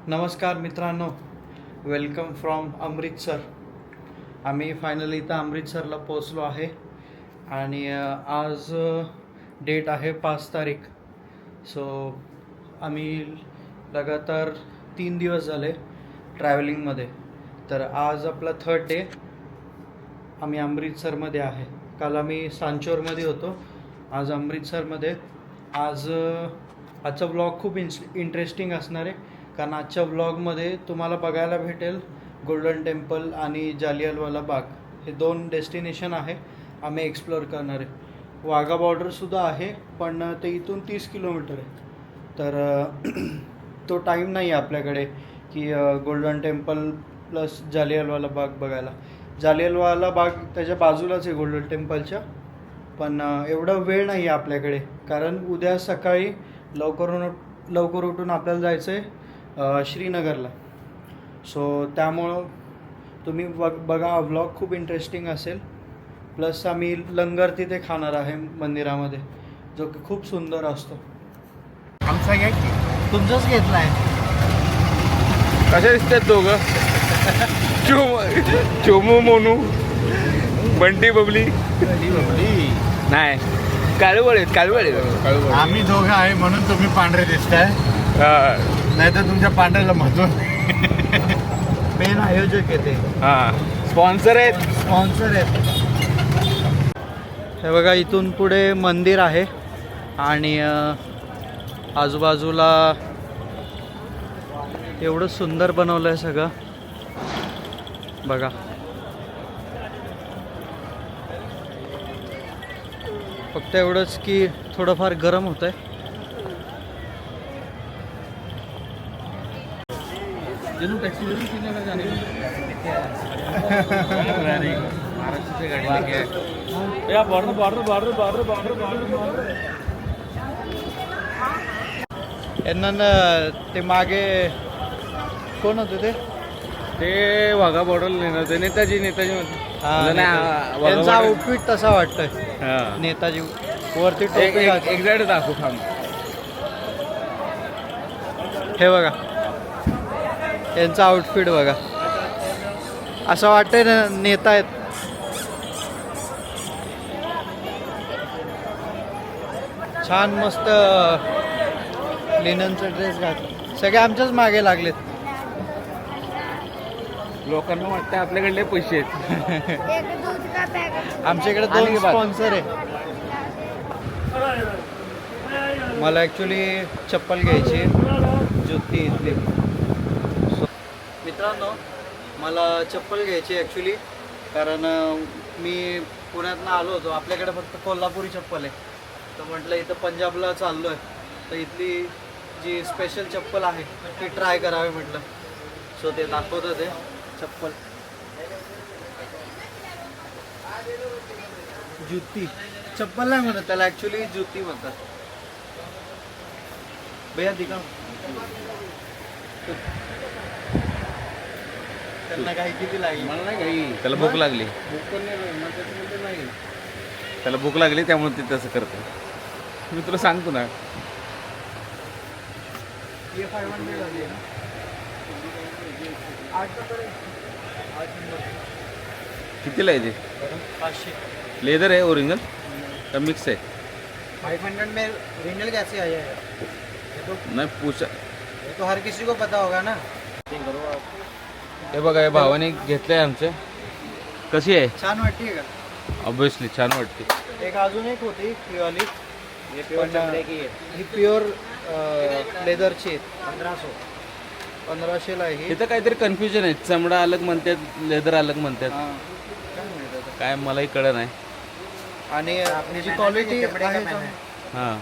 नमस्कार मित्रांनो, welcome from Amritsar. आम्ही फायनली इथं अमृतसरला पोचलो आहे आणि आज डेट आहे 5 तारीख. सो आम्ही लगातार 3 दिवस झाले ट्रॅव्हलिंगमध्ये. तर आज आपला 3rd डे. आम्ही अमृतसरमध्ये आहे. काल आम्ही सांचोरमध्ये होतो, आज अमृतसरमध्ये. आजचा ब्लॉग खूप इंटरेस्टिंग असणार आहे, कारण आजच्या ब्लॉगमध्ये तुम्हाला बघायला भेटेल गोल्डन टेम्पल आणि जालियनवाला बाग. हे 2 डेस्टिनेशन आहे आम्ही एक्सप्लोअर करणार आहे. वाघा बॉर्डरसुद्धा आहे, पण ते इथून 30 किलोमीटर आहे. तर तो टाईम नाही आहे आपल्याकडे की golden temple plus Jallianwala Bagh बघायला. जालियनवाला बाग त्याच्या बाजूलाच आहे गोल्डन टेम्पलच्या, पण एवढा वेळ नाही आहे आपल्याकडे, कारण उद्या सकाळी लवकर उठून आपल्याला जायचं आहे श्रीनगरला. सो त्यामुळं तुम्ही बघा, व्लॉग खूप इंटरेस्टिंग असेल. प्लस आम्ही लंगर तिथे खाणार आहे मंदिरामध्ये, जो की खूप सुंदर असतो. आमचा घ्या की तुमचाच घेतला आहे. कशा दिसतात दोघं? चोमू मोनू, बंटी बबली. नाही, काळूवळ आहेत. आम्ही दोघं आहे म्हणून तुम्ही पांढरे दिसताय, नाही तर तुमच्या पांढऱ्याला महत्व. मेन आयोजक येते, स्पॉन्सर आहेत. हे बघा, इथून पुढे मंदिर आहे आणि आजूबाजूला एवढं सुंदर बनवलं आहे सगळं. बघा, फक्त एवढंच की थोडंफार गरम होत आहे. यांना ते मागे कोण होते ते वाघा बॉर्डर नेते नेताजी त्यांचा आउटफिट तसा वाटतंय. नेताजी वरती टोपी एक साईड दाखवू थांब. हे बघा, यांचा आउटफिट बघा, असं वाटतंय ना नेता आहेत. छान मस्त लिननचा ड्रेस घातला. सगळे आमच्याच मागे लागलेत. लोकांना वाटतं आपल्याकडले पैसे आहेत. आमच्याकडे 2 स्पॉन्सर आहे. मला ॲक्च्युली चप्पल घ्यायची, जुती इथली. मित्रांनो, मला चप्पल घ्यायची ॲक्च्युली, कारण मी पुण्यातनं आलो होतो. आपल्याकडे फक्त कोल्हापुरी चप्पल आहे, तर म्हटलं इथं पंजाबला चाललो आहे, तर इथली जी स्पेशल चप्पल आहे ती ट्राय करावी म्हटलं. सो ते दाखवतं ते चप्पल. जुती चप्पल नाही म्हणत त्याला, ॲक्च्युली जुती म्हणतात. भैया दिखा. त्यांना काही किती लागली? मला नाही काही. त्याला भूक लागली. त्याला भूक लागली, त्यामुळे ते तसं करतं. मी तुला सांगतो ना. ये 500 आली आहे ना. 8 कितीला आहे ते? 500. लेदर आहे ओरिजिनल का मिक्स आहे? 500 में ओरिजिनल कैसे आया है? नाही पूछा. ये तो हर किसी को पता होगा ना. हे बघा, या भावाने घेतलंय आमचं. कशी आहे? छान वाटते का? ऑब्विसली छान वाटते. एक अजून एक होती ही वाली, ही प्युअर लेदरची आहे. 1500 ला आहे ही. इथं काहीतरी कन्फ्युजन आहे. चमडा अलग म्हणतात, लेदर अलग म्हणतात. काय म्हणतात? काय मलाही कळलं नाही. आणि जी क्वालिटी आहे हां,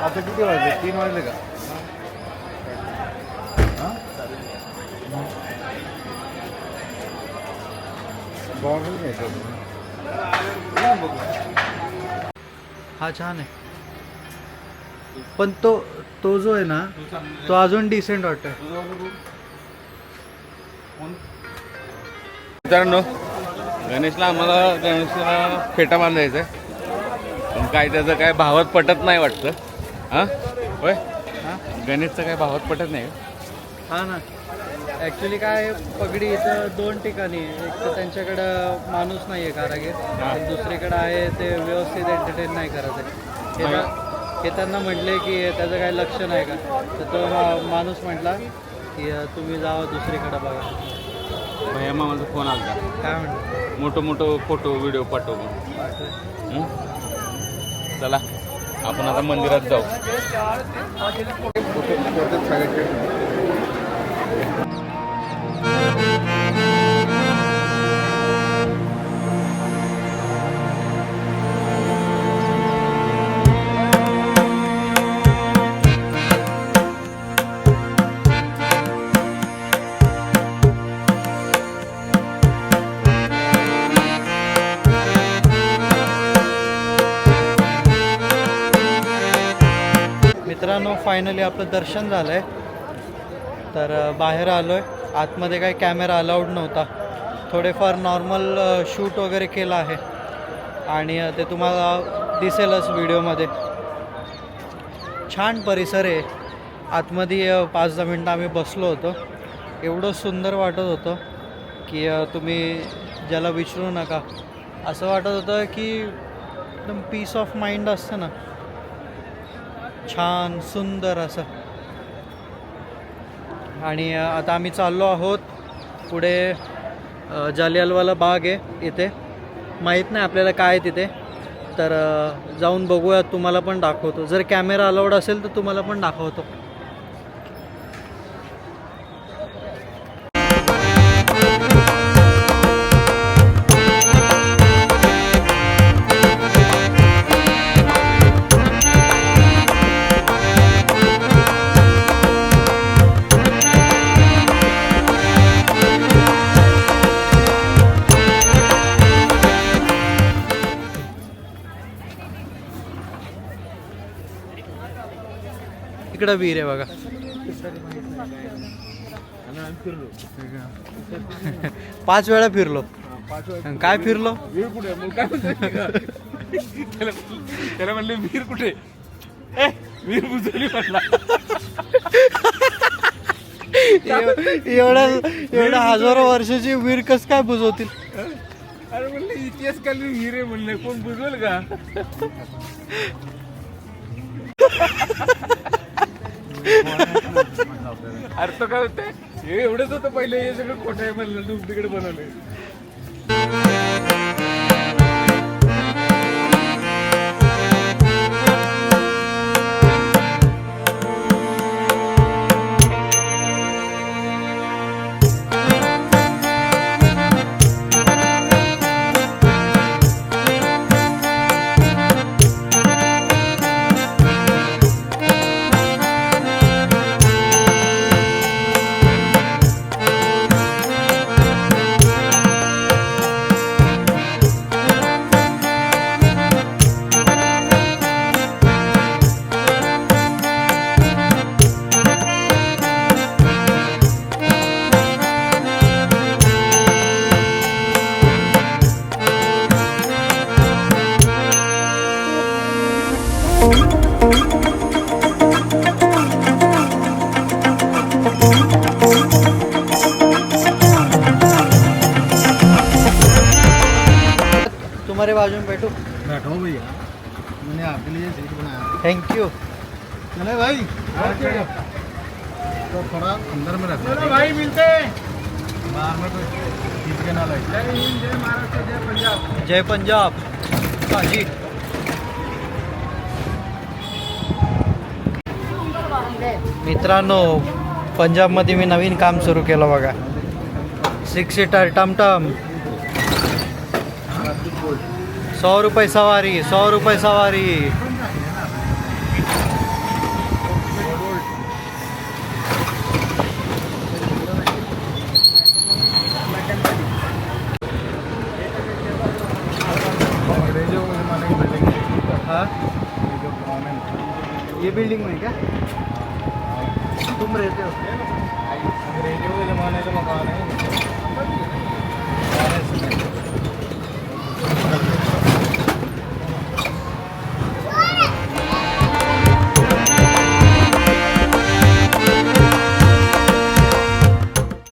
आता किती वाजले? 3 वाजले का? बॉर्डर घ्यायचं. हा छान आहे. पण तो जो आहे ना तो अजून डिसेंट वाटतोय. मित्रांनो गणेशला फेटा बांधायचा आहे. पण काय त्याचं काय भावात पटत नाही वाटतं. हां होय हां गणेशचं काय भावात पटत नाही. हा ना. ॲक्च्युली काय पगडी इथं 2 ठिकाणी आहे. एक तर त्यांच्याकडं माणूस नाही आहे कारागीर आणि दुसरीकडं आहे ते व्यवस्थित एंटरटेन नाही करत आहे. हे त्यांना म्हटले की त्याचं काही लक्ष नाही का, तर तो माणूस म्हटला की तुम्ही जावा दुसरीकडं बघा. भैया मामाचा फोन आला. काय म्हणतो मोठं फोटो व्हिडिओ पाठव. चला आपण आता मंदिरात जाऊ. मित्रांनो फायनली आपलं दर्शन झालं आहे. तर बाहेर आलो आहे. आतमध्ये काही कॅमेरा अलाउड नव्हता. थोडेफार नॉर्मल शूट वगैरे केलं आहे आणि ते तुम्हाला दिसेलच व्हिडिओमध्ये. छान परिसर आहे. आतमध्ये 5-10 मिनटं आम्ही बसलो होतो. एवढं सुंदर वाटत होतं की तुम्ही ज्याला विचारू नका. असं वाटत होतं की एकदम पीस ऑफ माइंड असतं ना, छान सुंदर असं. आणि आता आम्ही चाललो आहोत पुढे. जालियनवाला बाग आहे इथे. माहीत नाही आपल्याला काय आहे तिथे, तर जाऊन बघूया. तुम्हाला पण दाखवतो. जर कॅमेरा अलाउड असेल तर तुम्हाला पण दाखवतो. इकडं विहीर आहे बघा. 5 वेळा फिरलो. काय फिरलो? त्याला म्हणले वीर कुठे? वीर बुजवली म्हटला. एवढ्या हजारो वर्षाची विहीर कसं काय बुजवतील? अरे म्हणले इतिहासकालीन वीर आहे म्हणले, कोण बुजवेल का? अरे तो काय होते हे एवढंच होतं पहिले. हे सगळं खोटं आहे म्हणलं, दुसरीकडे बनवलंय. तुम्हारे बाजू में बैठो. बैठो भैया, मैंने आपके लिए सीट बनाया. Thank you. चले भाई, तो थोड़ा अंदर में रखो. चलो भाई मिलते हैं. बाहर में कोई खींच के ना लगे. जय हिंद, जय महाराष्ट्र, जय पंजाब. जय पंजाब. काजी. मित्रांनो पंजाबमध्ये मी नवीन काम सुरू केलं बघा. 6 सीटर टमटम. 100 रुपये सवारी. 100 रुपये सवारी. हाँ, ये बिल्डिंग में क्या तुम रहते हो?